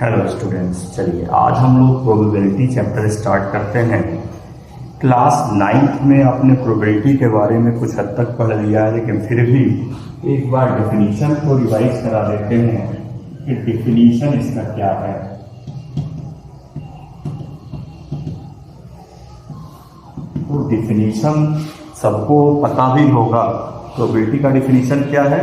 Hello students, चलिए आज हम लोग प्रोबेबिलिटी चैप्टर स्टार्ट करते हैं। क्लास 9th में आपने प्रोबेबिलिटी के बारे में कुछ हद तक पढ़ लिया है, लेकिन फिर भी एक बार डेफिनेशन को रिवाइज करा देते हैं कि डेफिनेशन इसका क्या है। तो डेफिनेशन सबको पता भी होगा। प्रोबेबिलिटी का डेफिनेशन क्या है?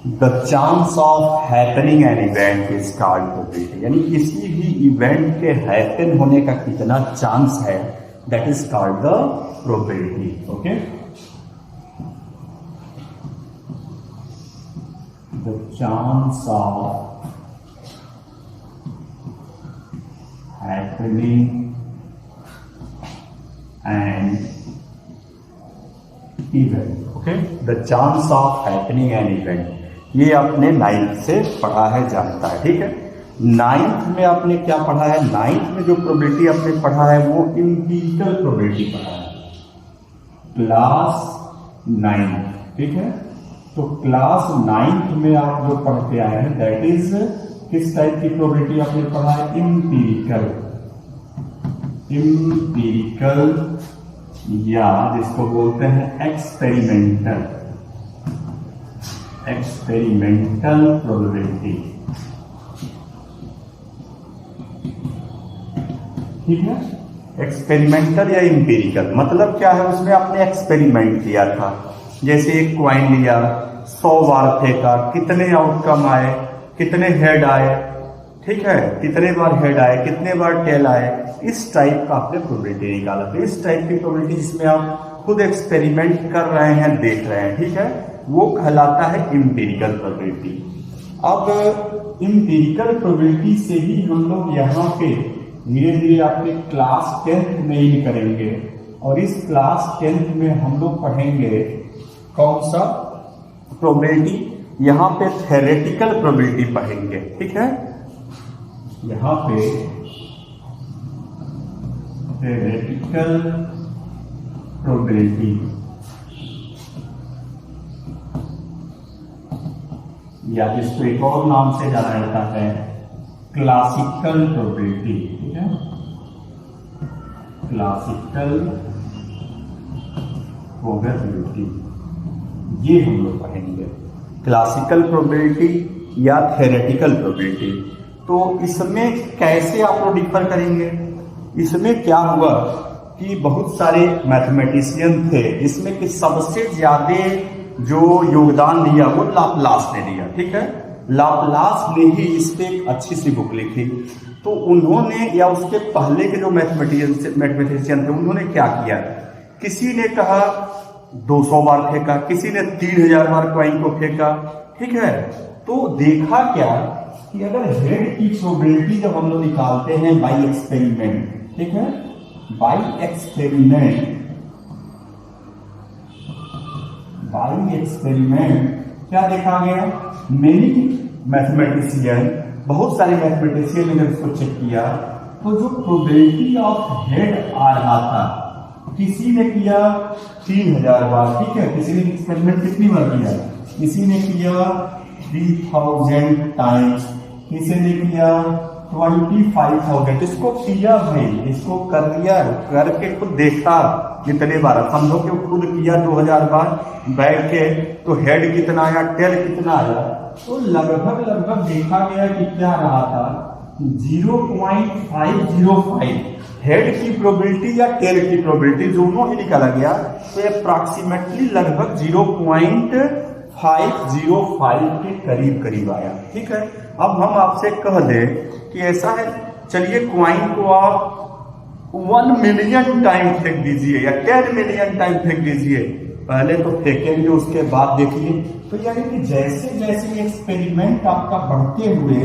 The chance of happening an event is called probability, यानी किसी भी इवेंट के हैपन होने का कितना चांस है, that is called the probability. Okay, the chance of happening an event. Okay, the chance of happening an event, ये आपने 9th से पढ़ा है, जानता है। ठीक है, 9th में आपने क्या पढ़ा है? 9th में जो प्रोबेबिलिटी आपने पढ़ा है वो एम्पिरिकल प्रोबेबिलिटी पढ़ा है, क्लास 9th। ठीक है, तो क्लास 9th में आप जो पढ़ के आए हैं दैट इज किस टाइप की प्रोबेबिलिटी आपने पढ़ा है? एम्पिरिकल, या जिसको बोलते हैं एक्सपेरिमेंटल प्रोबेबिलिटी। ठीक है, एक्सपेरिमेंटल या एम्पिरिकल मतलब क्या है? उसमें आपने एक्सपेरिमेंट किया था, जैसे एक क्वाइन लिया, 100 बार फेंका, कितने आउटकम आए, कितने हेड आए, ठीक है, कितने बार हेड आए, कितने बार टेल आए, इस टाइप का आपने प्रोबेबिलिटी निकाला। तो इस टाइप की प्रोबेबिलिटी जिसमें आप खुद एक्सपेरिमेंट कर रहे हैं, देख रहे हैं, ठीक है, वो कहलाता है एम्पिरिकल प्रोबेबिलिटी। अब एम्पिरिकल प्रोबेबिलिटी से ही हम लोग यहाँ पे धीरे धीरे आपके क्लास 10th में इन करेंगे, और इस क्लास 10th में हम लोग पढ़ेंगे कौन सा प्रोबेबिलिटी? यहाँ पे थ्योरेटिकल प्रोबेबिलिटी पढ़ेंगे। ठीक है, यहाँ पे थ्योरेटिकल प्रोबेबिलिटी, या जिसको एक और नाम से जाना जाता है क्लासिकल प्रोबेबिलिटी। ठीक है, क्लासिकल प्रोबेबिलिटी, ये हम लोग पढ़ेंगे, क्लासिकल प्रोबेबिलिटी या थ्योरेटिकल प्रोबेबिलिटी। तो इसमें कैसे आप लोग डिफर करेंगे? इसमें क्या हुआ कि बहुत सारे मैथमेटिशियन थे, इसमें कि सबसे ज्यादा जो योगदान दिया वो लाप्लास ने दिया। ठीक है, लाप्लास ने ही इस पे एक अच्छी सी बुक लिखी। तो उन्होंने, या उसके पहले के जो मैथमेटिशियन थे, उन्होंने क्या किया? किसी ने कहा 200 बार फेंका, किसी ने 3000 बार कॉइन को फेंका। ठीक है, तो देखा क्या कि अगर हेड की प्रोबेबिलिटी जब हम लोग निकालते हैं बाई एक्सपेरिमेंट, ठीक है, बाई एक्सपेरिमेंट क्या देखा गया? मेनी मैथमेटिशियन, बहुत सारे मैथमेटिशियन ने जब इसको चेक किया तो जो प्रोबेबिलिटी ऑफ हेड आ रहा था, किसी ने किया 3000 बार, ठीक है, किसी ने एक्सपेरिमेंट कितनी बार किया? किसी ने किया 3000 टाइम्स, किसी ने किया 25,000। इसको किया भाई, इसको कर लिया, करके खुद देखा कितने बार, समझो कि खुद किया 2000 बार बैठ के, तो हेड कितना आया, टेल कितना आया? तो लगभग देखा गया कि क्या रहा था, 0.505 हेड की प्रोबेबिलिटी या टेल की प्रोबेबिलिटी दोनों ही निकाला गया। तो अप्रॉक्सीमेटली लगभग 0.505 के करीब आया। ठीक है, अब हम आपसे कह दें कि ऐसा है, चलिए क्वाइन को आप 1 मिलियन टाइम फेंक दीजिए या 10 मिलियन टाइम फेंक दीजिए, पहले तो फेंकेंगे, उसके बाद देखिए। तो यानी कि जैसे जैसे एक्सपेरिमेंट आपका बढ़ते हुए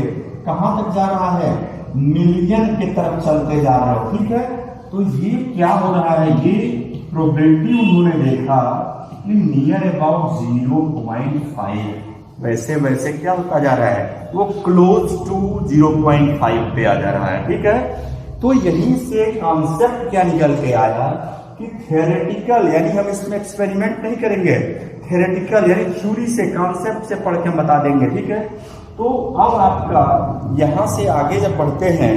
कहां तक जा रहा है? मिलियन की तरफ चलते जा रहा है। ठीक है, तो ये क्या हो रहा है? ये प्रोबेबिलिटी उन्होंने देखा कि नियर अबाउट 0.5, वैसे वैसे क्या होता जा रहा है? वो क्लोज टू 0.5 पे आ जा रहा है। ठीक है, तो यहीं से कॉन्सेप्ट क्या निकल के आया कि थ्योरेटिकल, यानी हम इसमें एक्सपेरिमेंट नहीं करेंगे, थ्योरेटिकल यानी थ्योरी से, कॉन्सेप्ट से पढ़ के हम बता देंगे। ठीक है, तो अब आपका यहां से आगे जब बढ़ते हैं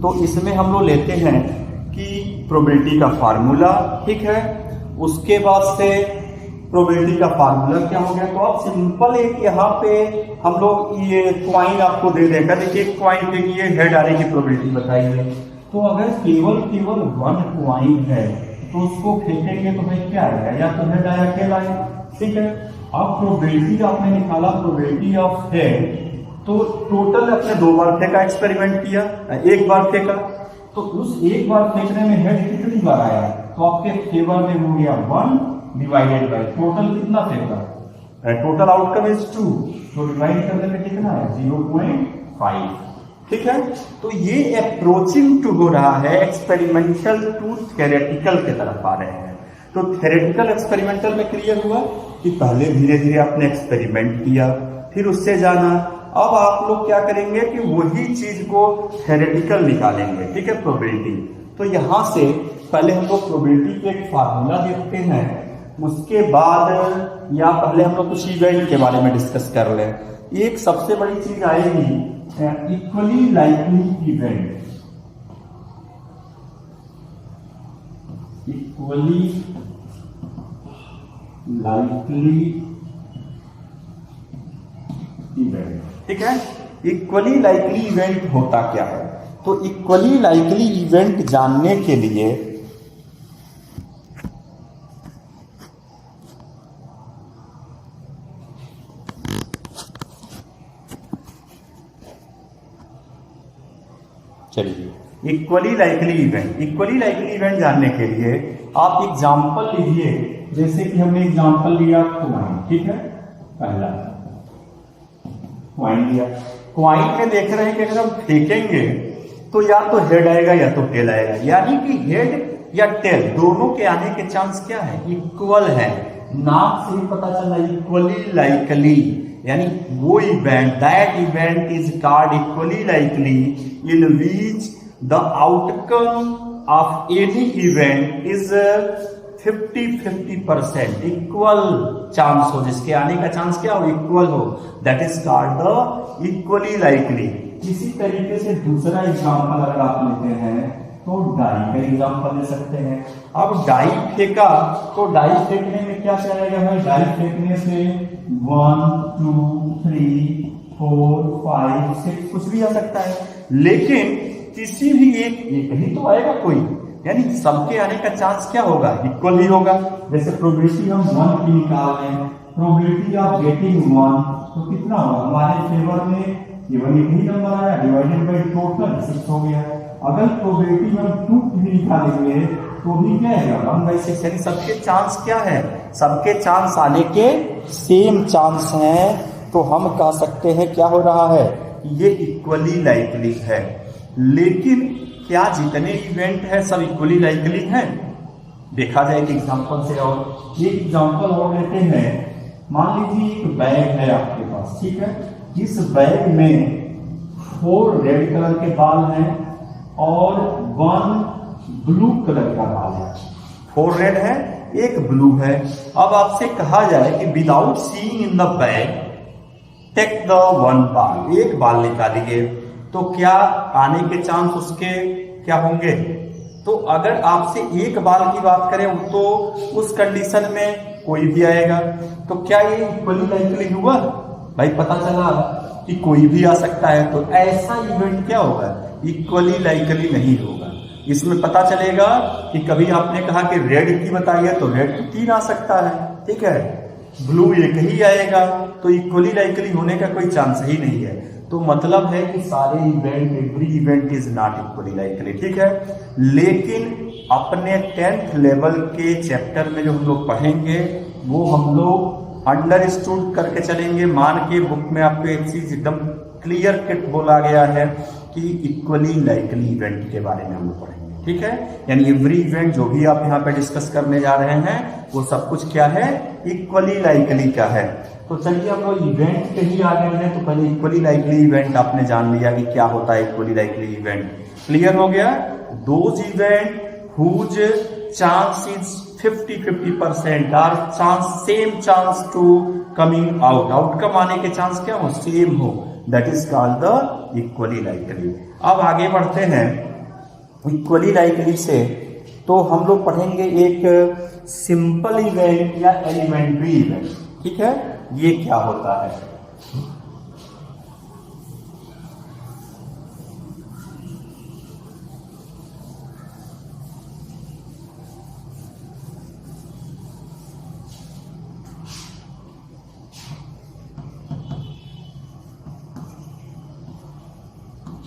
तो इसमें हम लोग लेते हैं कि प्रोबेबिलिटी का फार्मूला, ठीक है। उसके बाद से प्रोबेबिलिटी का फार्मूला क्या हो गया, तो अब सिंपल एक यहाँ पे हम लोग ये क्वाइन आपको दे देगा। देखिए क्वाइन के लिए हेड आने की प्रोबेबिलिटी बताइए। तो अगर केवल वन क्वाइन है तो उसको फेंकेंगे तो भाई क्या आएगा, या तो हेड आया अकेला है, ठीक है। अब प्रोबेबिलिटी आपने निकाला प्रोबेबिलिटी ऑफ हेड, तो टोटल आपने 2 बार फेंका, एक्सपेरिमेंट किया, 1 बार फेंका, तो उस 1 बार फेंकने में हेड कितनी बार आया, तो आपके फेवर में हो गया 1 डिवाइडेड बाय टोटल कितना फेंका, टोटल आउटकम इज 2, तो डिवाइड करने में कितना है 0.5, ठीक है। तो ये अप्रोचिंग टू हो रहा है एक्सपेरिमेंटल टू थ्योरेटिकल के तरफ आ रहे हैं। तो थ्योरेटिकल एक्सपेरिमेंटल में क्लियर हुआ कि पहले धीरे धीरे आपने एक्सपेरिमेंट किया, फिर उससे जाना। अब आप लोग क्या करेंगे कि वही चीज को थ्योरेटिकल निकालेंगे, ठीक है, प्रोबेबिलिटी। तो यहां से पहले हम लोग प्रोबेबिलिटी के एक फार्मूला देखते हैं, उसके बाद या पहले हम लोग कुछ इवेंट के बारे में डिस्कस कर लें। एक सबसे बड़ी चीज आएगी equally likely event, equally likely event, ठीक है। इक्वली लाइकली इवेंट होता क्या है, तो इक्वली लाइकली इवेंट जानने के लिए चलिए इक्वली लाइकली इवेंट जानने के लिए आप एग्जाम्पल लीजिए। जैसे कि हमने एग्जाम्पल लिया क्वाइन, ठीक है, पहला क्वाइन लिया। क्वाइन में देख रहे हैं कि अगर हम फेंकेंगे तो या तो हेड आएगा या तो टेल आएगा, यानी कि हेड या टेल दोनों के आने के चांस क्या है, इक्वल है। नाम से ही पता चला इक्वली लाइकली, यानी वो event, that event is called equally likely in which the outcome of any event is 50-50% equal chance हो, जिसके आने का चांस क्या हो, इक्वल हो, that is called the equally likely. इसी तरीके से दूसरा एग्जांपल अगर आप लेते हैं तो डाई का एग्जांपल ले सकते हैं। अब डाई फेंका तो डाई फेंकने में क्या चलेगा भाई, डाई फेंकने से 1 2 3 4 5 6 कुछ भी आ सकता है, लेकिन किसी भी एक ही तो आएगा कोई, यानी सबके आने का चांस क्या होगा, इक्वल ही होगा। जैसे प्रोबेबिलिटी हम 1 की निकाल रहे हैं, प्रोबेबिलिटी ऑफ गेटिंग 1 तो कितना होगा, हमारे फेवर में केवल एक ही नंबर आया, डिवाइडेड बाय टोटल 6 हो गया। अगर प्रोबेबिलिटी हम 2 की निकालेंगे तो भी क्या है 1/6, यानी सबके चांस क्या है, सबके चांस आने के सेम चांस हैं। तो हम कह सकते हैं क्या हो रहा है, ये इक्वली लाइकली है। लेकिन क्या जितने इवेंट है सब इक्वली लाइकली हैं, देखा जाए एक एग्जांपल से। और एक एग्जांपल और लेते हैं, मान लीजिए एक बैग है आपके पास, ठीक है, इस बैग में 4 रेड कलर के बाल हैं और 1 ब्लू कलर का बाल है। 4 रेड है, 1 ब्लू है। अब आपसे कहा जाए कि without seeing in the bag take the 1 ball, 1 बाल निकालिए, तो क्या आने के चांस उसके क्या होंगे। तो अगर आपसे 1 बाल की बात करें तो उस कंडीशन में कोई भी आएगा, तो क्या ये इक्वली लाइकली हुआ, भाई पता चला कि कोई भी आ सकता है। तो ऐसा इवेंट क्या होगा, इक्वली लाइकली नहीं होगा। इसमें पता चलेगा कि कभी आपने कहा कि रेड की बताइए तो रेड तो 3 आ सकता है, ठीक है, ब्लू 1 ही आएगा, तो इक्वली लाइकली होने का कोई चांस ही नहीं है। तो मतलब है कि सारे event, every event is not equally likely, ठीक है। लेकिन अपने 10th लेवल के चैप्टर में जो हम लोग पढ़ेंगे वो हम लोग अंडरस्टूड करके चलेंगे। मान के बुक में आपको एक चीज एकदम क्लियर कट बोला गया है कि इक्वली लाइकली इवेंट के बारे में हम लोग पढ़ेंगे, ठीक है। यानी एवरी इवेंट जो भी आप यहाँ पे डिस्कस करने जा रहे हैं वो सब कुछ क्या है, इक्वली लाइकली का है। तो चलिए हम लोग इवेंट पे ही आगे बढ़े। तो पहले इक्वली लाइकली इवेंट आपने जान लिया कि क्या होता है इक्वली लाइकली इवेंट, क्लियर हो गया। Those event whose chance is 50-50% are chance, same chance to coming out, outcome आने के चांस क्या हो, सेम हो, that is called the equally likely. अब आगे बढ़ते हैं इक्वली लाइकली से, तो हम लोग पढ़ेंगे एक सिंपल इवेंट या एलिमेंट्री इवेंट। ठीक है, ये क्या होता है?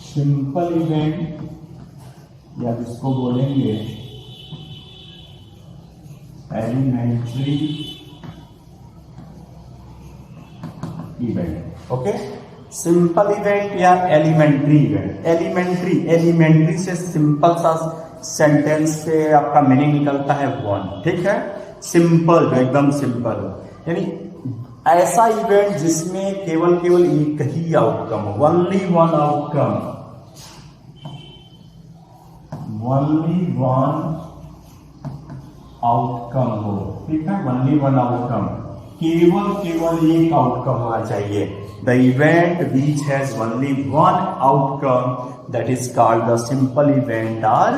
सिंपल इवेंट या जिसको बोलेंगे elementary event. Okay, simple event या एलिमेंट्री इवेंट। एलिमेंट्री से सिंपल सा सेंटेंस से आपका मीनिंग निकलता है वन। ठीक है, सिंपल, एकदम सिंपल, यानी ऐसा इवेंट जिसमें केवल एक ही आउटकम हो, only one outcome, only one outcome हो। ठीक है, ओनली वन आउटकम, केवल एक आउटकम होना चाहिए। The event which has only one outcome that is called the simple event, और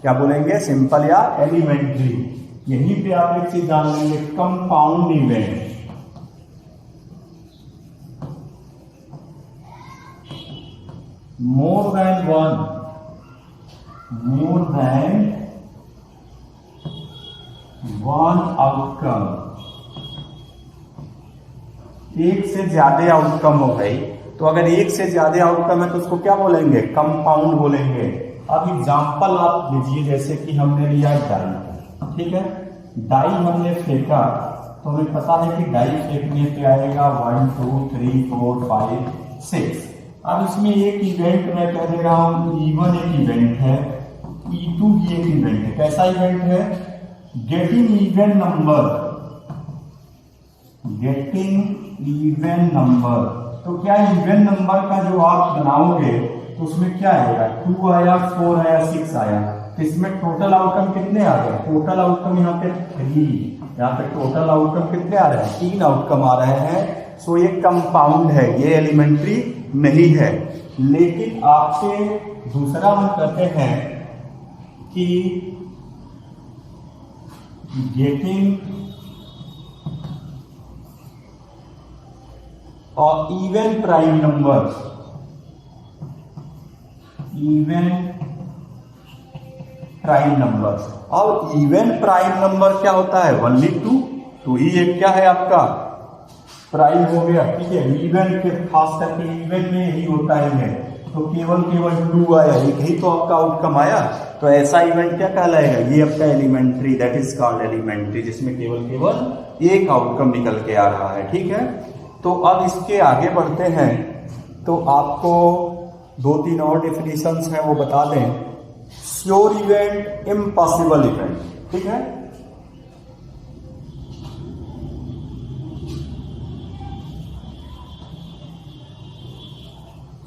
क्या बोलेंगे, सिंपल या एलिमेंट्री। यहीं पे आप एक चीज जान लेंगे, compound event. More than one outcome, एक से ज्यादा आउटकम हो गई, तो अगर एक से ज्यादा आउटकम है तो उसको क्या बोलेंगे, कंपाउंड बोलेंगे। अब एग्जांपल आप लीजिए, जैसे कि हमने लिया डाई। ठीक है, डाई हमने फेंका, तो हमें पता है कि डाई फेंकने पे आएगा 1 2 3 4 5 6। अब इसमें एक इवेंट मैं कह दे रहा हूं, E1 एक इवेंट है, E2 भी एक इवेंट है। कैसा इवेंट है, गेटिंग इवन नंबर। तो क्या इवन नंबर का जो आप बनाओगे तो उसमें क्या आएगा, 2 आया, 4 आया, 6 आया, तो इसमें टोटल आउटकम कितने आ गए, टोटल आउटकम यहाँ पे 3, यहाँ पे टोटल आउटकम कितने आ रहे हैं, 3 आउटकम आ रहे हैं। सो ये कंपाउंड है, ये एलिमेंट्री नहीं है। लेकिन आपसे दूसरा हम कहते हैं कि गेटिंग और इवन प्राइम नंबर, और इवन प्राइम नंबर क्या होता है, ओनली 2 ही एक क्या है आपका प्राइम हो गया। ठीक है, इवन के खास करके इवन में यही होता है, तो केवल 2 आया, एक ही तो आपका आउटकम आया, तो ऐसा इवेंट क्या कहलाएगा, ये आपका elementary, that is called elementary, जिसमें केवल एक आउटकम निकल के आ रहा है। ठीक है, तो अब इसके आगे बढ़ते हैं, तो आपको 2-3 और डेफिनेशंस हैं वो बता दें। Sure event, impossible event. ठीक है,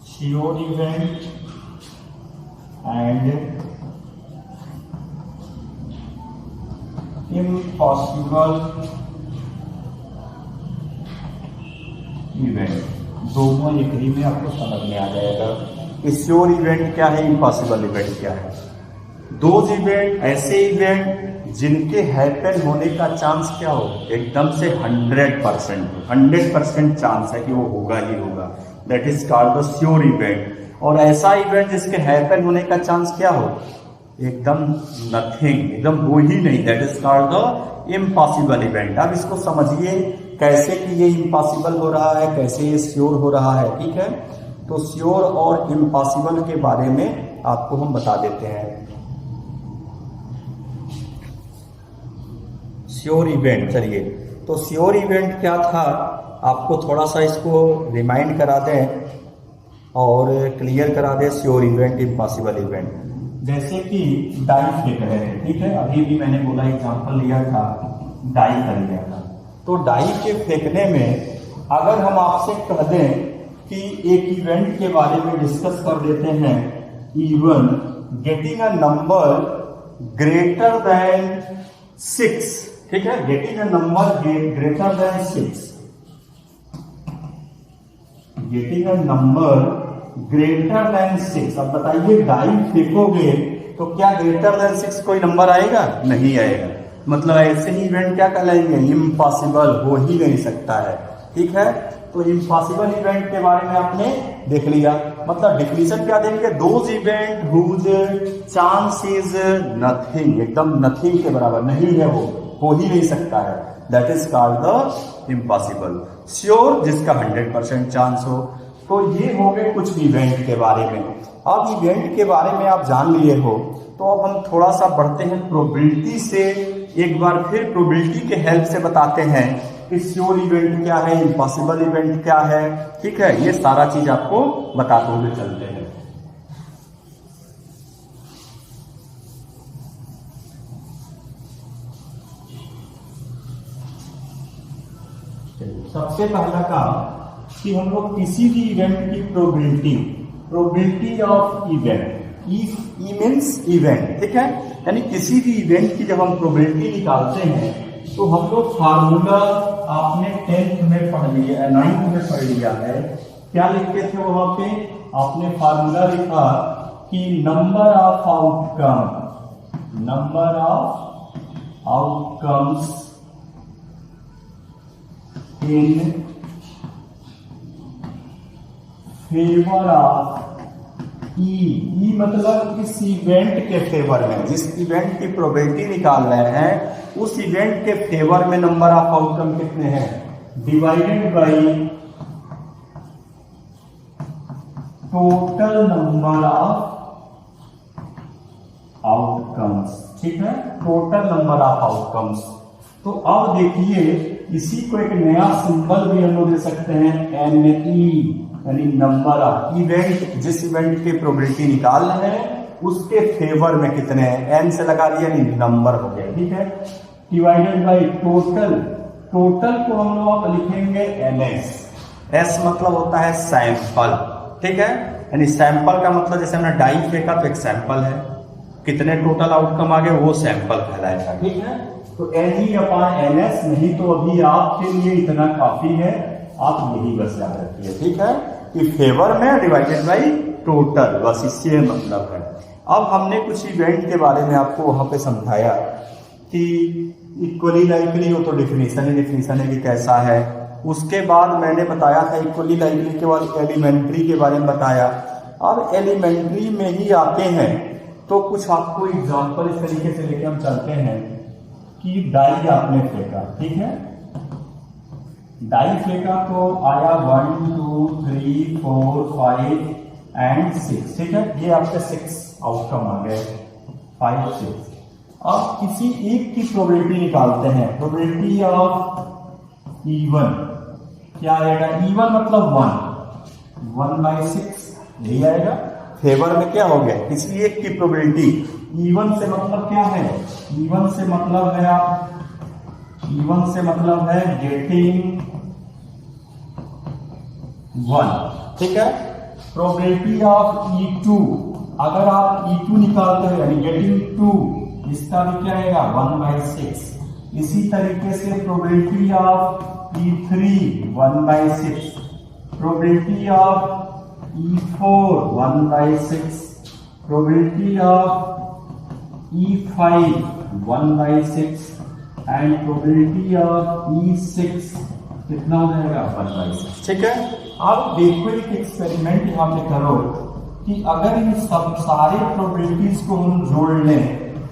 sure event and impossible event, दोनों एक ही में आपको समझ में आ जाएगा कि श्योर इवेंट क्या है, इम्पॉसिबल इवेंट क्या है। दोज इवेंट, ऐसे इवेंट जिनके हैपन होने का चांस क्या हो, एकदम से 100% चांस है कि वो होगा ही होगा, that is called the sure event. और ऐसा इवेंट जिसके हैपन होने का चांस क्या हो, एकदम नथिंग, एकदम हो ही नहीं, that is called the impossible event. अब इसको समझिए कैसे कि ये इम्पॉसिबल हो रहा है, कैसे ये श्योर हो रहा है। ठीक है, तो श्योर और इम्पॉसिबल के बारे में आपको हम बता देते हैं। श्योर इवेंट, चलिए, तो श्योर इवेंट क्या था, आपको थोड़ा सा इसको रिमाइंड करा दें और क्लियर करा दें। श्योर इवेंट, इम्पॉसिबल इवेंट, जैसे कि डाई फेंक रहे थे। ठीक है, अभी भी मैंने बोला एग्जांपल लिया था, डाई कर लिया था। तो डाई के फेंकने में अगर हम आपसे कह दें कि एक इवेंट के बारे में डिस्कस कर देते हैं, even getting a number greater than 6, ठीक है, getting a number greater than 6, getting a number greater than 6। अब बताइए डाई फेंकोगे तो क्या ग्रेटर देन 6 कोई नंबर आएगा? नहीं आएगा। मतलब ऐसे ही इवेंट क्या कहलाएंगे? इम्पॉसिबल, हो ही नहीं सकता है। ठीक है, तो इम्पॉसिबल इवेंट के बारे में आपने देख लिया। मतलब डिफिनीशन क्या देंगे? Those event whose chance is nothing, एकदम नथिंग के बराबर, नहीं है वो, हो ही नहीं सकता है, that is called the impossible. Sure, जिसका 100% चांस हो। तो ये हो गए कुछ इवेंट के बारे में। अब इवेंट के बारे में आप जान लिए हो, तो अब हम थोड़ा सा बढ़ते हैं प्रोबेबिलिटी से। एक बार फिर प्रोबेबिलिटी के हेल्प से बताते हैं कि श्योर इवेंट क्या है, इम्पॉसिबल इवेंट क्या है। ठीक है, ये सारा चीज आपको बताते हुए चलते हैं। सबसे पहला काम कि हम लोग किसी भी इवेंट की probability of event, E means event, ठीक है, यानी किसी भी इवेंट की जब हम प्रोबेबिलिटी निकालते हैं तो हम लोग फार्मूला आपने 10th में पढ़ लिया, 9th में पढ़ लिया है। क्या लिखते थे वहां पे? आपने फार्मूला लिखा कि number of outcomes in favour of E मतलब इस इवेंट के फेवर में, जिस इवेंट की प्रोबेबिलिटी निकाल रहे हैं उस इवेंट के फेवर में नंबर ऑफ आउटकम कितने हैं, divided by total number of outcomes. ठीक है, टोटल नंबर ऑफ आउटकम्स। तो अब देखिए, इसी को एक नया सिंबल भी हम लोग दे सकते हैं, NE, यानी नंबर ऑफ इवेंट, जिस इवेंट की प्रोबेबिलिटी निकाल रहे हैं उसके फेवर में कितने हैं, एन से लगा दिया, यानी नंबर हो गया। ठीक है, डिवाइडेड बाय टोटल, टोटल को हम लोग लिखेंगे NS, S मतलब होता है सैंपल। ठीक है, यानी सैंपल का मतलब जैसे हमने डाई फेंका तो एक सैंपल है, कितने टोटल आउटकम आ गए वो सैंपल कहलाएगा। ठीक है, तो NE/NS, नहीं तो अभी आपके लिए इतना काफी है, आप यही बस याद रखिए। ठीक है, कि फेवर में डिवाइडेड बाय टोटल, बस इससे मतलब है। अब हमने कुछ इवेंट के बारे में आपको वहां पे समझाया कि इक्वली लाइकली हो, तो डिफिनीशन है कि कैसा है। उसके बाद मैंने बताया था इक्वली लाइकली के बाद एलिमेंट्री के बारे में बताया। अब एलिमेंट्री में ही आते हैं तो कुछ आपको एग्जांपल इस तरीके से लेके हम चलते हैं कि डाई आपने फेंका, ठीक है, डाई फेंका तो आया 1 2 3 4 5 एंड 6। ठीक है, ये आपके 6 आउटकम आ गए, 5 6। अब किसी एक की प्रोबेबिलिटी निकालते हैं, प्रोबेबिलिटी ऑफ E1 क्या आएगा? E1 मतलब 1/6, यही आएगा। फेवर में क्या हो गया? किसी एक की प्रोबेबिलिटी, E1 से मतलब क्या है? E1 से मतलब है आप, E1 से मतलब है गेटिंग 1। ठीक है, प्रोबेबिलिटी ऑफ E2, अगर आप E2 निकालते हो यानी गेटिंग 2, इसका भी क्या आएगा? 1/6। इसी तरीके से probability of E3 1/6, probability of E4 1/6, probability of E5 1/6 and probability of E6 कितना हो जाएगा? 1/6। ठीक है, अब देखो एक एक्सपेरिमेंट यहाँ पे करो कि अगर इन सब सारे प्रोबेबिलिटीज को हम जोड़ लें,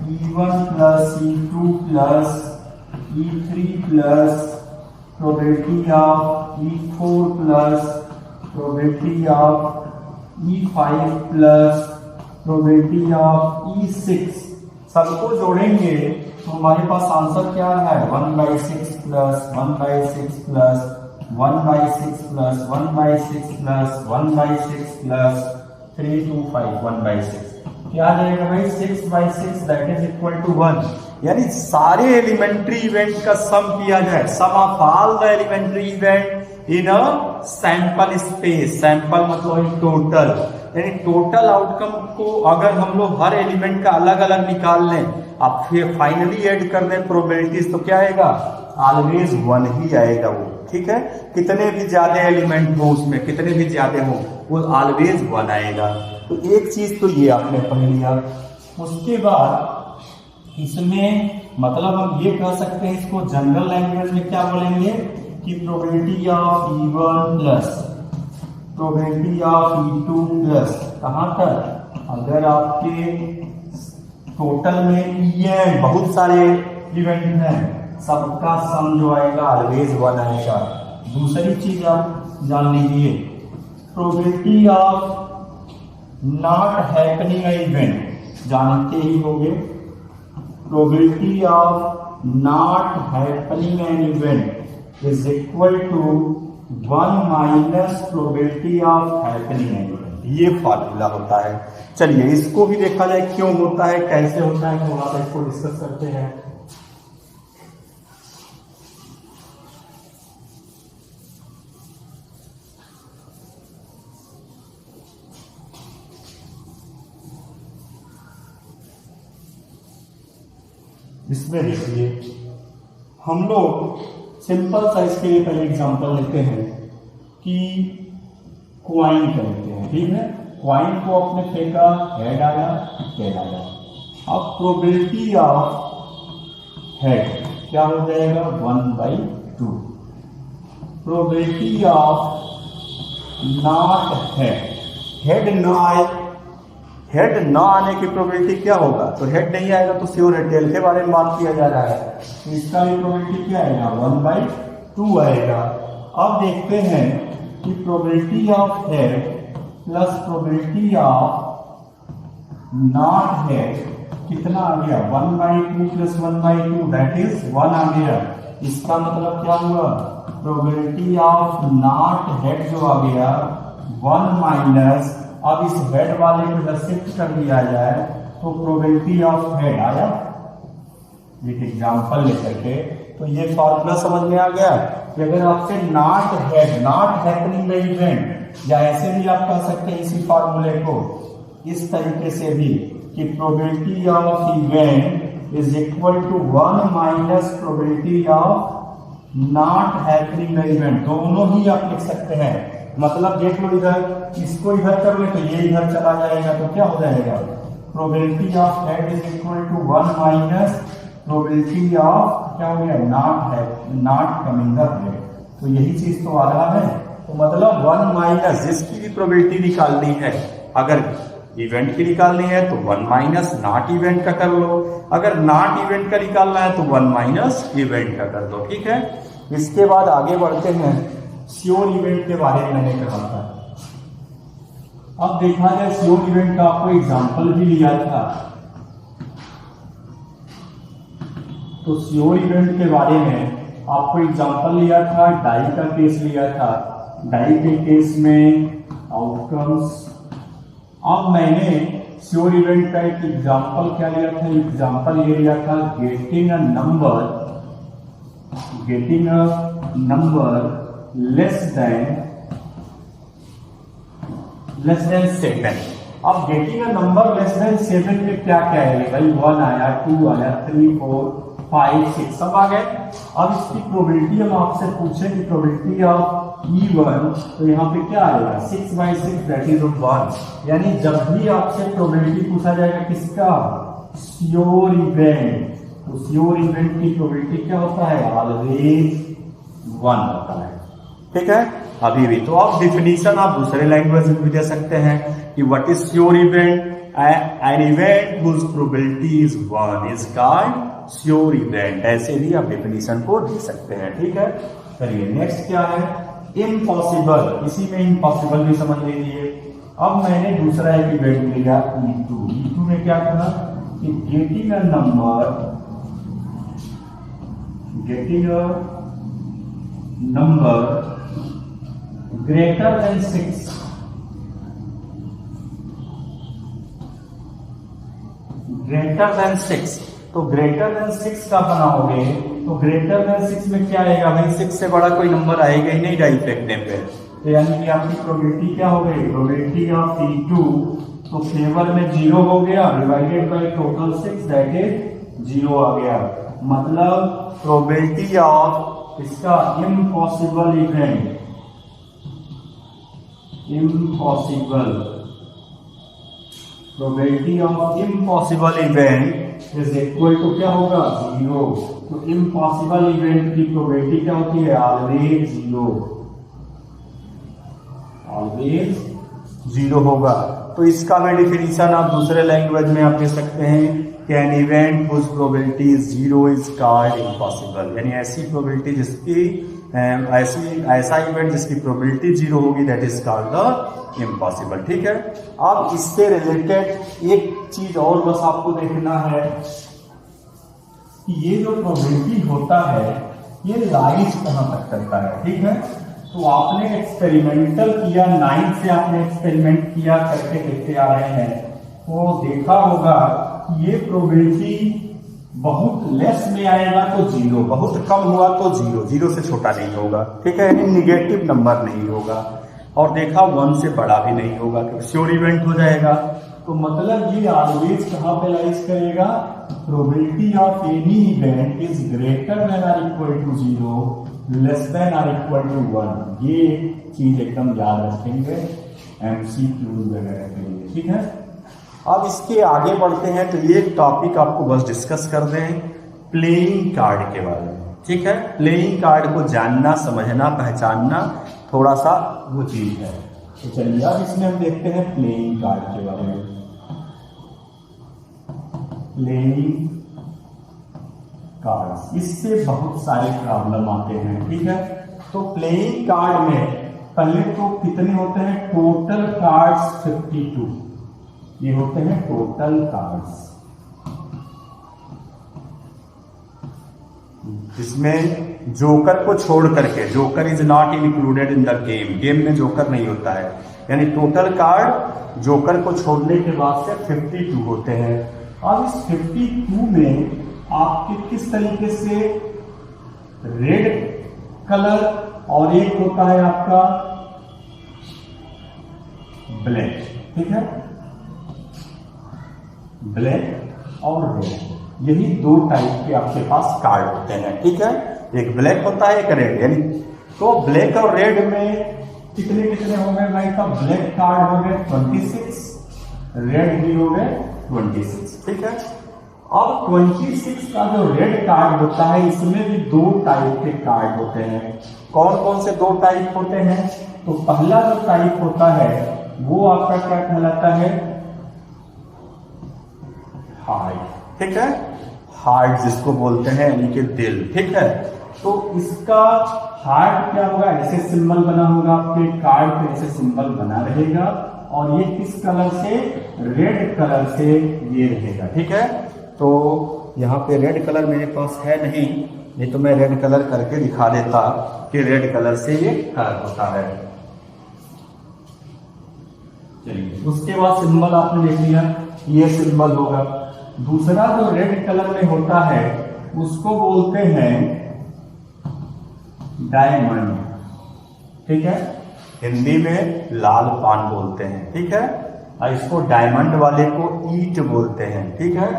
E1 plus E2 plus E3 plus probability of E4 plus probability of E5 plus probability of E6, सबको जोड़ेंगे तो हमारे पास आंसर क्या है? 1/6 plus 1/6 plus 1/6 plus 1/6 plus 1/6 plus 3 2 5 1/6। क्या आ जाएगा भाई? 6/6 दैट इज इक्वल टू 1। यानी सारे एलिमेंट्री इवेंट का सम किया जाए, sum of all the elementary event in a sample space, sample मतलब टोटल, यानी टोटल आउटकम को अगर हम लोग हर एलिमेंट का अलग अलग निकाल लें, अब फिर फाइनली ऐड कर दें प्रोबेबिलिटीज, तो क्या आएगा, ऑलवेज 1 ही आएगा वो, ठीक है। कितने भी ज्यादा एलिमेंट हो उसमें, कितने भी ज्यादा हो, वो ऑलवेज 1 आएगा। तो एक चीज तो ये आपने पढ़ लिया। उसके बाद इसमें मतलब हम ये कह सकते हैं, इसको जनरल लैंग्वेज में क्या बोलेंगे कि probability of E1 plus probability of E2 plus, कहाँ तक, अगर आपके टोटल में ये बहुत सारे इवेंट हैं, सबका सम जो आएगा ऑलवेज 1 आएगा। दूसरी चीज आप जान लीजिए, probability of not happening event, जानते ही होंगे, probability of not happening an event is equal to 1 minus probability of happening an event, ये फार्मूला होता है। चलिए इसको भी देखा जाए क्यों होता है, कैसे होता है, थोड़ा सा इसको डिस्कस करते हैं। इसमें देखिए हम लोग सिंपल सा इसके लिए पहले एग्जांपल लेते हैं कि क्वाइन का लेते हैं, ठीक है। क्वाइन को आपने फेंका, हेड आया, टेल आया। अब प्रोबेबिलिटी ऑफ हेड क्या हो जाएगा, 1/2। प्रोबेबिलिटी ऑफ नॉट हेड ना आए, हेड ना आने की प्रोबेबिलिटी क्या होगा, तो हेड नहीं आएगा तो श्योर है, टेल के बारे में बात किया जा रहा है, तो इसका भी प्रोबेबिलिटी क्या आएगा, 1/2 आएगा। अब देखते हैं कि probability of head plus probability of not head कितना आ गया, 1/2 प्लस 1/2 दैट इज 1 आ गया। इसका मतलब क्या हुआ, प्रोबेबिलिटी ऑफ नॉट हेड जो आ गया 1 माइनस, अब इस हेड वाले को जब शिफ्ट कर दिया जाए तो प्रोबेबिलिटी ऑफ हेड आया। एक एग्जांपल लेकर के, तो ये फॉर्मूला समझ में आ गया कि अगर आपसे not head, not happening the event, या ऐसे भी आप कह सकते हैं इसी फॉर्मूले को इस तरीके से भी कि probability of event is equal to 1 minus probability of not happening the event, दोनों ही आप लिख सकते हैं। मतलब देख लो इधर, इसको इधर कर ले तो ये इधर चला जाएगा, तो क्या हो जाएगा, probability of head is equal to 1 minus probability of क्या हो गया, नॉट कमिंग द हेड। तो यही चीज तो आ रहा है। तो मतलब 1 माइनस जिसकी भी प्रोबेबिलिटी निकालनी है, अगर इवेंट की निकालनी है तो 1 माइनस नॉट इवेंट का कर लो, अगर नॉट इवेंट का निकालना है तो 1 माइनस इवेंट का कर दो, ठीक है। इसके बाद आगे बढ़ते हैं, श्योर इवेंट के बारे में मैंने कहा था। अब देखा जाए श्योर इवेंट का आपको एग्जांपल भी लिया था, तो श्योर इवेंट के बारे में आपको एग्जांपल लिया था, डाई का केस लिया था। डाई के केस में आउटकम्स, अब मैंने श्योर इवेंट का एक एग्जांपल क्या लिया था, एग्जांपल ये लिया था getting a number less than 7। अब getting a number less than 7 में क्या क्या है भाई, 1 आया, 2 आया, 3, 4, 5, 6 सब आ गए। अब इसकी प्रोबेबिलिटी हम आपसे पूछे कि प्रोबेबिलिटी ऑफ E1, तो यहाँ पे क्या आएगा, 6/6 दैट इज 1। यानी जब भी आपसे प्रोबेबिलिटी पूछा जाएगा किसका, श्योर इवेंट, तो श्योर इवेंट की प्रोबेबिलिटी क्या होता है, ऑलवेज 1 होता है, ठीक है। अभी भी तो आप डिफिनीशन आप दूसरे लैंग्वेज में भी दे सकते हैं कि what is sure event, an event whose probability is 1 is called sure event, ऐसे भी आप डिफिनीशन को दे सकते हैं, ठीक है। चलिए नेक्स्ट क्या है, इम्पॉसिबल, इसी में इम्पॉसिबल भी समझ लीजिए। अब मैंने दूसरा एक इवेंट लिया E2 में क्या कहा कि getting a number greater than 6, greater than 6, तो ग्रेटर देन 6 का बनाओगे तो ग्रेटर देन 6 में क्या आएगा भाई, 6 से बड़ा कोई नंबर आएगा ही नहीं डाई फेंकने पे। तो यानी कि आपकी प्रोबेबिलिटी क्या हो गई, प्रोबेबिलिटी ऑफ P2 तो फेवर में 0 हो गया, divided by total 6 that is 0 आ गया। मतलब प्रोबेबिलिटी ऑफ इसका impossible event, impossible probability of impossible event is equal to क्या होगा, 0। तो इम्पॉसिबल इवेंट की प्रोबेबिलिटी क्या होती है, ऑलवेज 0, ऑलवेज 0 होगा। तो इसका भी डिफिनीशन आप दूसरे लैंग्वेज में आप दे सकते हैं कि an event whose probability is 0 is called impossible, यानी ऐसी प्रोबेबिलिटी जिसकी ऐसा इवेंट जिसकी प्रोबेबिलिटी 0 होगी that is called the impossible. ठीक है, अब इससे रिलेटेड एक चीज और बस आपको देखना है कि ये जो प्रोबेबिलिटी होता है ये लाइज कहां तक करता है। ठीक है, तो आपने एक्सपेरिमेंटल किया, 9 से आपने एक्सपेरिमेंट किया करके देखते आ रहे हैं, तो देखा होगा कि ये प्रोबेबिलिटी बहुत लेस में आएगा तो 0, बहुत कम हुआ तो 0, 0 से छोटा नहीं होगा। ठीक है, यानी निगेटिव नंबर नहीं होगा, और देखा 1 से बड़ा भी नहीं होगा, क्योंकि श्योर इवेंट हो जाएगा। तो मतलब ये ऑलवेज कहां पे लाइज करेगा, probability of any event is greater than और इक्वल टू 0 लेस देन और इक्वल टू 1। ये चीज एकदम याद रखेंगे MCQ वगैरह के लिए। ठीक है, अब इसके आगे बढ़ते हैं, तो ये टॉपिक आपको बस डिस्कस कर दें प्लेइंग कार्ड के बारे में। ठीक है, प्लेइंग कार्ड को जानना, समझना, पहचानना थोड़ा सा वो चीज है। तो चलिए अब इसमें हम देखते हैं प्लेइंग कार्ड के बारे में। प्लेइंग कार्ड, इससे बहुत सारे प्रॉब्लम आते हैं। ठीक है, तो प्लेइंग कार्ड में पहले तो कितने होते हैं, टोटल कार्ड्स 52, ये होते हैं टोटल कार्ड्स। इसमें जोकर को छोड़ करके, joker is not included in the game, game में जोकर नहीं होता है, यानी टोटल कार्ड जोकर को छोड़ने के बाद से 52 होते हैं। अब इस 52 में आपके किस तरीके से रेड कलर और एक होता है आपका ब्लैक। ठीक है, ब्लैक और रेड, यही 2 टाइप के आपके पास कार्ड होते हैं। ठीक है, एक ब्लैक होता है, एक रेड, यानी तो ब्लैक और रेड में कितने कितने हो गए भाई, का ब्लैक कार्ड हो गए 26, रेड भी हो गए 26। ठीक है, अब 26 का जो रेड कार्ड होता है इसमें भी 2 टाइप के कार्ड होते हैं। कौन कौन से 2 टाइप होते हैं, तो पहला जो टाइप होता है वो आपका क्या कहलाता है, हार्ट। ठीक है, हार्ट जिसको बोलते हैं यानी कि दिल। ठीक है, तो इसका हार्ट क्या होगा, ऐसे सिंबल बना होगा आपके कार्ड पे, ऐसे सिंबल बना रहेगा, और ये किस कलर से, रेड कलर से ये रहेगा। ठीक है, तो यहाँ पे रेड कलर मेरे पास है नहीं तो मैं रेड कलर करके दिखा देता कि रेड कलर से ये कलर होता है। चलिए, उसके बाद सिंबल आपने देख लिया, ये सिंबल होगा। दूसरा जो रेड कलर में होता है उसको बोलते हैं डायमंड। ठीक है, हिंदी में लाल पान बोलते हैं। ठीक है, और इसको डायमंड वाले को ईट बोलते हैं। ठीक है,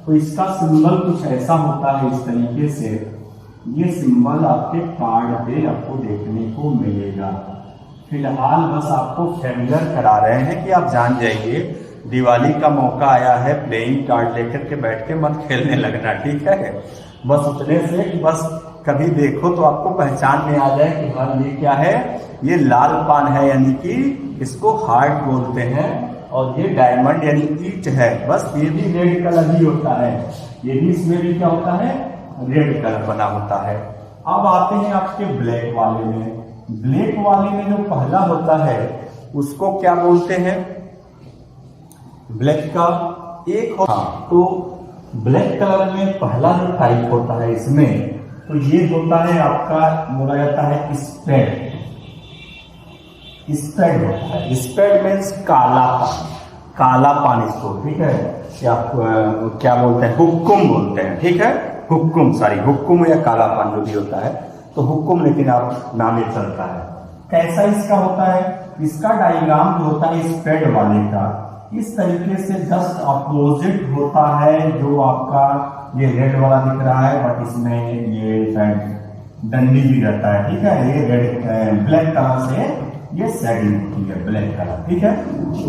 तो इसका सिंबल कुछ ऐसा होता है, इस तरीके से ये सिंबल आपके कार्ड पे आपको देखने को मिलेगा। फिलहाल बस आपको फेमिलियर करा रहे हैं कि आप जान जाइए, दिवाली का मौका आया है, प्लेइंग कार्ड लेकर के बैठ के मत खेलने लगना। ठीक है, बस उतने से कि बस कभी देखो तो आपको पहचान में आ जाए कि हाँ ये क्या है, ये लाल पान है, यानी कि इसको हार्ट बोलते हैं, और ये डायमंड यानी ईट है। बस ये भी रेड कलर ही होता है, ये भी इसमें भी क्या होता है, रेड कलर बना होता है। अब आते हैं आपके ब्लैक वाले में। ब्लैक वाले में जो पहला होता है उसको क्या बोलते हैं, ब्लैक का एक तो ब्लैक कलर में पहला जो टाइप होता है इसमें, तो ये होता है आपका, बोला जाता है स्पेड। स्पेड होता है, स्पेड मीन्स काला पान, काला पान इसको। ठीक है, क्या बोलते हैं, हुक्कुम बोलते हैं। ठीक है, हुक्कुम, सॉरी हुक्कुम या कालापन जो भी होता है, तो हुक्कुम लेकिन आप नाम ये चलता है। कैसा इसका होता है, इसका डायग्राम जो होता है स्प्रेड वाले का इस तरीके से जस्ट अपोजिट होता है जो आपका ये रेड वाला दिख रहा है, बट इसमें ये डंडी भी रहता है, ठीक है। ये रेड ब्लैक कलर से ये शेडिंग होती है, ब्लैक कलर, ठीक है।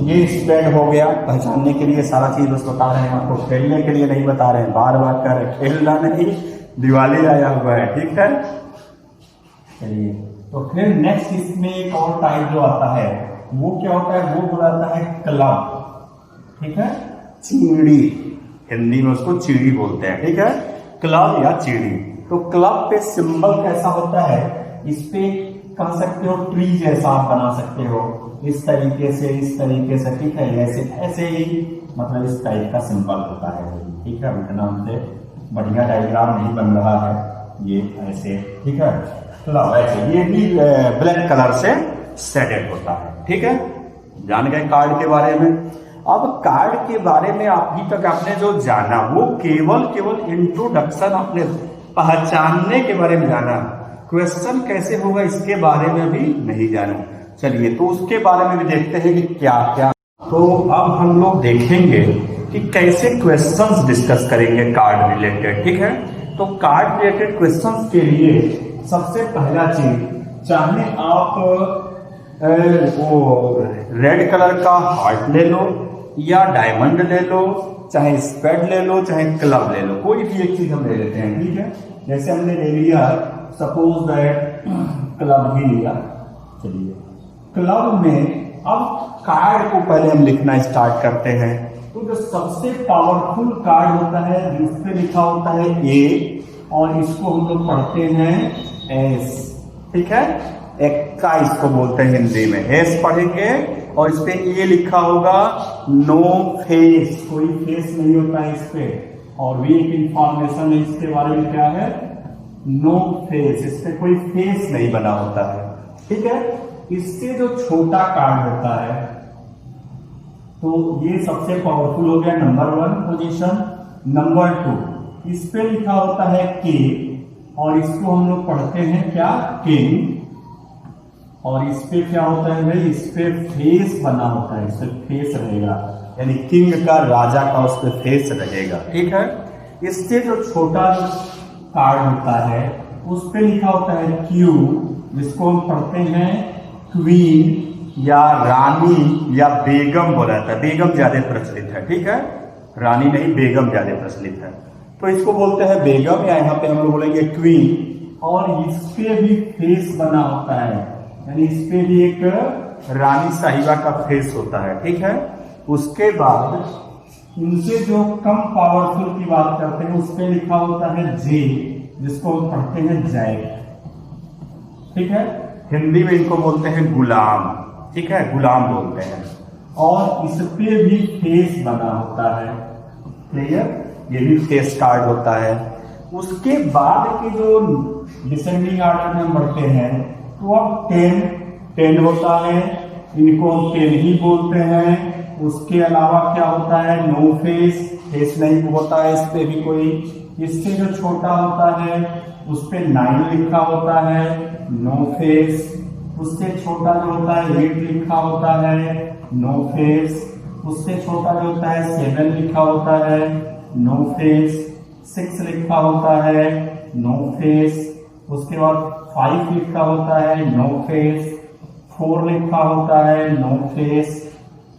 ये स्प्रेड हो गया, पहचानने के लिए सारा चीज बस बता रहे हैं आपको, खेलने के लिए नहीं बता रहे हैं, बार बार कर खेलना नहीं, दिवाली आया हुआ है, ठीक है। चलिए, तो फिर नेक्स्ट इसमें एक और टाइप जो आता है वो क्या होता है, वो बुलाता है क्लब, ठीक है। चिड़ी, हिंदी में उसको चिड़ी बोलते हैं, ठीक है, क्लब या चिड़ी। तो क्लब पे सिंबल कैसा होता है, इस पे कह सकते हो ट्री जैसा आप बना सकते हो, इस तरीके से, इस तरीके से, ठीक है। ऐसे ऐसे ही मतलब इस टाइप का सिंबल होता है, ठीक है। उतना हमसे बढ़िया डायग्राम नहीं बन रहा है, ये ऐसे, ठीक है। क्लब ऐसे, ये भी ब्लैक कलर से शेडेड होता है, ठीक है। जान गए कार्ड के बारे में। अब कार्ड के बारे में अभी तक आपने जो जाना वो केवल इंट्रोडक्शन, आपने पहचानने के बारे में जाना, क्वेश्चन कैसे होगा इसके बारे में भी नहीं जाना। चलिए, तो उसके बारे में भी देखते हैं कि क्या क्या। तो अब हम लोग देखेंगे कि कैसे क्वेश्चंस डिस्कस करेंगे कार्ड रिलेटेड, ठीक है। तो कार्ड रिलेटेड क्वेश्चंस के लिए सबसे पहला चीज, चाहे आप वो रेड कलर का हार्ट ले लो या डायमंड ले लो, चाहे स्पेड ले लो, चाहे क्लब ले लो, कोई भी एक चीज हम ले लेते हैं, ठीक है। जैसे हमने ले लिया सपोज दैट क्लब ही लिया। चलिए, क्लब में अब कार्ड को पहले हम लिखना स्टार्ट करते हैं। तो जो सबसे पावरफुल कार्ड होता है जिस पे लिखा होता है ए, और इसको हम लोग पढ़ते हैं एस, ठीक है। एक्का इसको बोलते हैं हिंदी में, एस पढ़ेंगे और इस पे ए लिखा होगा, नो फेस, कोई फेस नहीं होता है इस पे। और भी एक इंफॉर्मेशन है इसके बारे में, क्या है, नो फेस, इस पे कोई फेस नहीं बना होता है, ठीक है। इससे जो छोटा कार्ड होता है, तो ये सबसे पावरफुल हो गया, नंबर 1 पोजीशन। नंबर 2, इस पे लिखा होता है के, और इसको हम लोग पढ़ते हैं क्या, किंग। और इस पे क्या होता है भाई, इस पे फेस बना होता है, इस पे फेस रहेगा, यानी किंग का, राजा का उस पे फेस रहेगा, ठीक है। इससे जो छोटा कार्ड होता है उस पे लिखा होता है क्यू, जिसको हम पढ़ते हैं क्वीन या रानी या बेगम बोला जाता है। बेगम ज्यादा प्रचलित है, ठीक है, रानी नहीं, बेगम ज्यादा प्रचलित है, तो इसको बोलते हैं बेगम, या यहाँ पे हम लोग बोलेंगे क्वीन। और इस पे भी फेस बना होता है, यानी इस पे भी एक रानी साहिबा का फेस होता है, ठीक है। उसके बाद इनसे जो कम पावरफुल की बात करते हैं उस पे लिखा होता है जे, जिसको हम पढ़ते हैं जैक, ठीक है। हिंदी में इनको बोलते हैं गुलाम, ठीक है, गुलाम बोलते हैं। और इस पे भी फेस बना होता है, क्लियर, ये भी फेस कार्ड होता है। उसके बाद के जो डिसेंडिंग ऑर्डर में हम बढ़ते हैं, तो अब 10 होता है, इनको हम 10 ही बोलते हैं। उसके अलावा क्या होता है, नो फेस, फेस नहीं होता है इस पे भी कोई। इससे जो छोटा होता है उस पे 9 लिखा होता है, नो फेस। उससे छोटा जो होता है 8 लिखा होता है, नो फेस। उससे छोटा जो होता है 7 लिखा होता है, नो फेस। 6 लिखा होता है, नो फेस। उसके बाद 5 लिखा होता है, नो फेस। 4 लिखा होता है, नो फेस।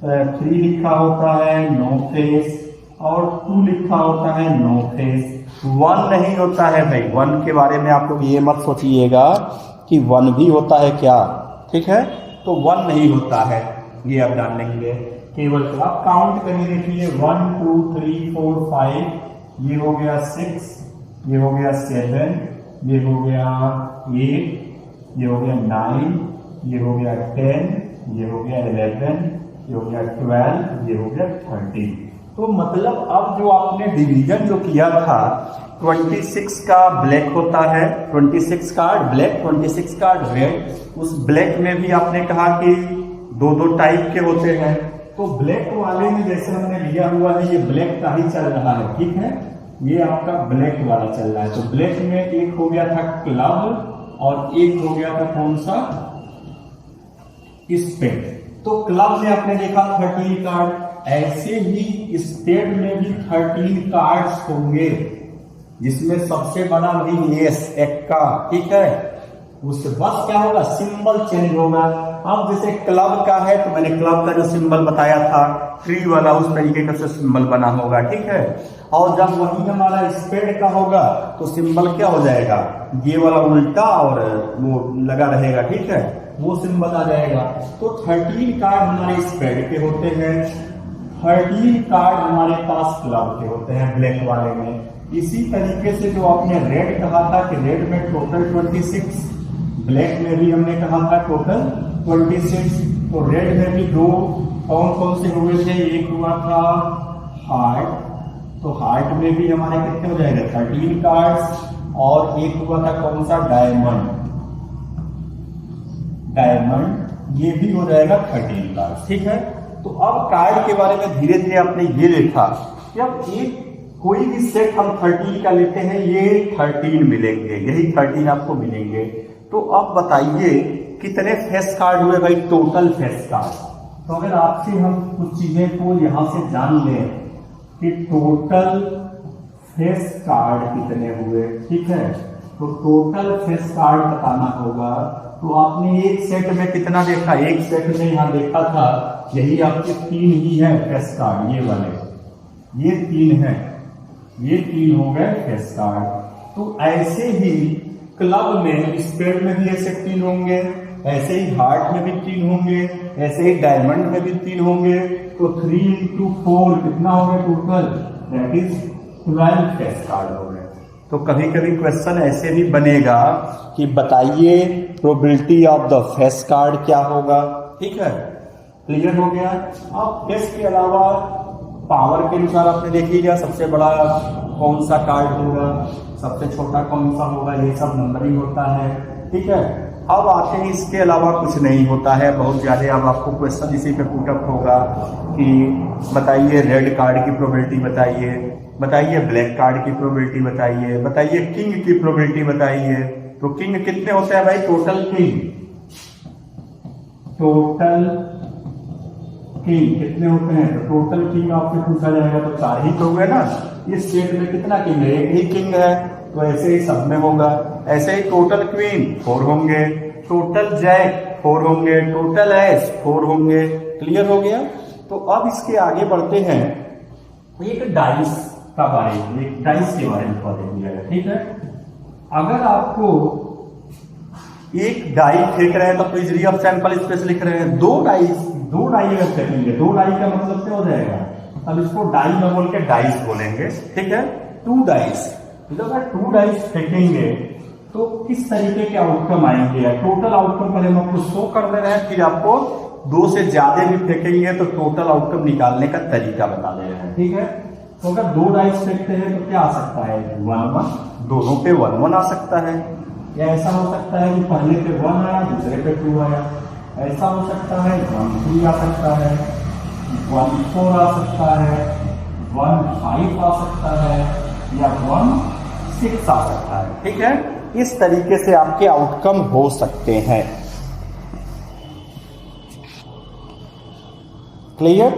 3 लिखा होता है, नो फेस। और 2 लिखा होता है, नो फेस। 1 नहीं होता है भाई, 1 के बारे में आप लोग ये मत सोचिएगा कि 1 भी होता है क्या, ठीक है। तो 1 नहीं होता है, ये आप जान लेंगे। केवल आप काउंट करिए, देखिए 1 2 3 4 5, ये हो गया 6, ये हो गया 7, ये हो गया 8, ये हो गया 9, ये हो गया 10, ये हो गया 11, ये हो गया 12, ये हो गया 13। तो मतलब अब जो आपने डिवीजन जो किया था, 26 का ब्लैक होता है, 26 कार्ड ब्लैक, 26 कार्ड रेड। उस ब्लैक में भी आपने कहा कि 2 टाइप के होते हैं। तो ब्लैक वाले में जैसे हमने लिया हुआ है, ये ब्लैक का ही चल रहा है, ठीक है। ये आपका ब्लैक वाला चल रहा है। तो ब्लैक में एक हो गया था क्लब और एक हो गया था कौन सा, स्पेड। तो क्लब में आपने देखा 13 कार्ड, ऐसे ही स्पेड में भी 13 कार्ड्स होंगे, जिसमें सबसे बड़ा वही एस, एक्का, ठीक है। उससे बस क्या होगा, सिंबल चेंज होगा। अब जैसे क्लब का है तो मैंने क्लब का जो सिंबल बताया था ट्री वाला, उस तरीके का सिंबल बना होगा, ठीक है। और जब वही हमारा स्पेड का होगा तो सिंबल क्या हो जाएगा, ये वाला उल्टा और वो लगा रहेगा, ठीक है, वो सिंबल आ जाएगा। तो 13 कार्ड हमारे स्पेड के होते हैं, 13 कार्ड हमारे पास क्लब के होते हैं ब्लैक वाले में। इसी तरीके से जो आपने रेड कहा था कि रेड में टोटल 26, ब्लैक में भी हमने कहा था टोटल 26। तो रेड में भी दो कौन कौन से हुए थे, एक हुआ था हार्ट, तो हार्ट में भी हमारे कितने हो जाएगा 13 कार्ड्स, और एक हुआ था कौन सा, डायमंड, डायमंड ये भी हो जाएगा 13 कार्ड्स, ठीक है। तो अब कार्ड के बारे में धीरे धीरे आपने ये देखा कि अब एक कोई भी सेट हम 13 का लेते हैं, ये 13 मिलेंगे, यही 13 आपको मिलेंगे। तो अब बताइए कितने फेस कार्ड हुए भाई, टोटल फेस कार्ड। तो अगर आपसे हम कुछ चीजें को यहां से जान लें कि टोटल फेस कार्ड कितने हुए, ठीक है, तो टोटल फेस कार्ड बताना होगा। तो आपने एक सेट में कितना देखा, एक सेट में यहां देखा था यही आपके 3 ही है फेस कार्ड, ये वाले, ये 3 है, ये 3 हो गए फेस कार्ड। तो ऐसे ही क्लब में, स्पेड में भी ऐसे 3 होंगे, ऐसे ही हार्ट में भी 3 होंगे, ऐसे ही डायमंड में भी 3 होंगे। तो 3 into 4 कितना हो गया total, that is 12 face card हो गए। तो कभी कभी क्वेश्चन ऐसे भी बनेगा कि बताइए probability of the face card क्या होगा, ठीक है, क्लियर हो गया। अब फेस के अलावा पावर के अनुसार आपने देख लीजिए सबसे बड़ा कौन सा कार्ड होगा, सबसे छोटा कौन सा होगा, ये सब नंबरिंग होता है, ठीक है। अब आते हैं इसके अलावा कुछ नहीं होता है बहुत ज्यादा। अब आपको क्वेश्चन इसी पे पुटअप होगा कि बताइए रेड कार्ड की प्रोबेबिलिटी बताइए, बताइए ब्लैक कार्ड की प्रोबेबिलिटी बताइए, बताइए किंग की प्रोबेबिलिटी बताइए। तो किंग कितने होते हैं भाई, टोटल किंग, टोटल किंग कितने होते हैं, तो टोटल किंग आपसे पूछा जाएगा तो 4 ही तो हुए ना। इस सेट में कितना किंग है, एक ही किंग है, तो ऐसे ही सब में होगा। ऐसे ही टोटल क्वीन 4 होंगे, टोटल जैक 4 होंगे, टोटल एस 4 होंगे, क्लियर हो गया। तो अब इसके आगे बढ़ते हैं, एक डाइस का बारे में, एक डाइस के बारे में देख लिया है, ठीक है। अगर आपको एक डाई फेंक रहे हैं तो प्लीज ऑफ सैंपल स्पेस लिख रहे हैं, 2 डाई अगर फेंकेंगे, 2 डाई का मतलब क्या हो जाएगा, अब इसको डाई में बोल के डाइस बोलेंगे, ठीक है। 2 डाइस, जब अगर 2 डाइस फेंकेंगे तो किस तरीके के आउटकम आएंगे, टोटल आउटकम पहले हम आपको शो कर दे रहे हैं, फिर आपको 2 से ज्यादा भी फेंकेंगे तो टोटल आउटकम निकालने का तरीका बता दे रहे हैं, ठीक है। तो अगर 2 डाइस फेंकते हैं तो क्या आ सकता है, 1-1, दोनों पे 1-1 आ सकता है, या ऐसा हो सकता है कि पहले पे 1 आया दूसरे पे 2 आया, ऐसा हो सकता है 1-3 आ सकता है, 1-4 आ सकता है, 1-5 आ सकता है, या 1-6 आ सकता है, ठीक है। इस तरीके से आपके आउटकम हो सकते हैं, क्लियर।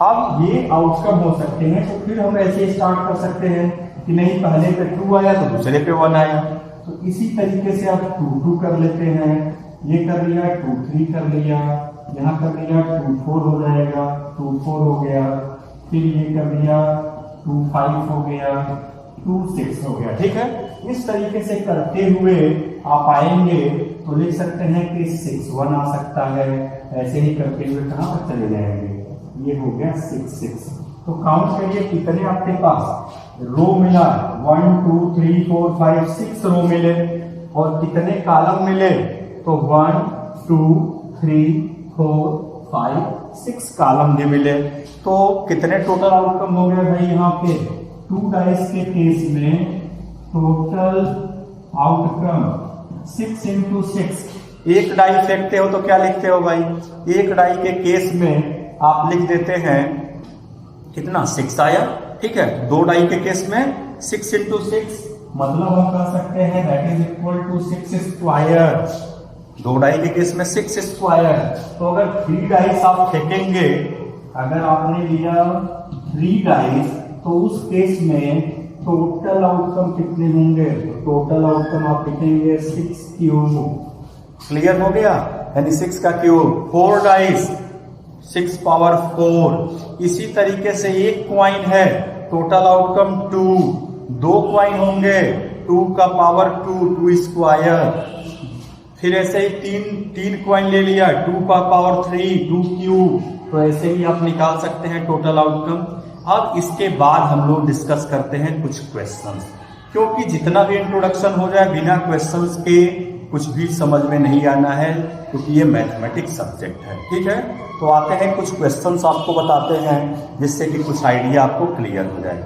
अब ये आउटकम हो सकते हैं तो फिर हम ऐसे स्टार्ट कर सकते हैं कि नहीं पहले पे 2 आया तो दूसरे पे 1 आया, तो इसी तरीके से आप 2-2 कर लेते हैं, ये कर लिया 2-3 कर लिया, यहाँ कर लिया 2-4 हो जाएगा, 2-4 हो गया, फिर ये कर लिया 2-5 हो गया, 2-6 हो गया, ठीक है। इस तरीके से करते हुए आप आएंगे तो लिख सकते हैं कि 6-1 आ सकता है, ऐसे ही करते हुए कहां तक चले जाएंगे, ये हो गया 6-6। तो काउंट करिए कितने आपके पास रो मिला, 1 2 3 4 5 6 रो मिले, और कितने कॉलम मिले, तो 1 2 3 4 5 6 कॉलम भी मिले। तो कितने टोटल आउटकम हो गए भाई, यहाँ पे 2 डाइस के केस में टोटल आउटकम 6 into 6। एक डाई फेंकते हो तो क्या लिखते हो भाई, एक डाई के केस में आप लिख देते हैं कितना 6 आया, ठीक है। 2 डाई के केस में 6 इंटू 6, मतलब हम कह सकते हैं that is equal to 6 square. 2 die के केस में 6 स्क्वायर। तो अगर 3 डाइस आप फेंकेंगे, अगर आपने लिया 3 डाइस, तो उस केस में टोटल आउटकम कितने होंगे? टोटल आउटकम आप लिखेंगे 6 क्यूब। क्लियर हो गया? यानी 6 का क्यूब, 4 डाइस 6 पावर 4। इसी तरीके से एक क्वाइन है, टोटल आउटकम 2। 2 क्वाइन होंगे, 2 का पावर 2 स्क्वायर। फिर ऐसे ही तीन क्वाइन ले लिया, 2 का पावर 3 2 क्यूब। तो ऐसे ही आप निकाल सकते हैं टोटल आउटकम। अब इसके बाद हम लोग डिस्कस करते हैं कुछ क्वेश्चंस, क्योंकि जितना भी इंट्रोडक्शन हो जाए बिना क्वेश्चंस के कुछ भी समझ में नहीं आना है, क्योंकि ये मैथमेटिक्स सब्जेक्ट है। ठीक है, तो आते हैं कुछ क्वेश्चंस आपको बताते हैं, जिससे कि कुछ आइडिया आपको क्लियर हो जाए।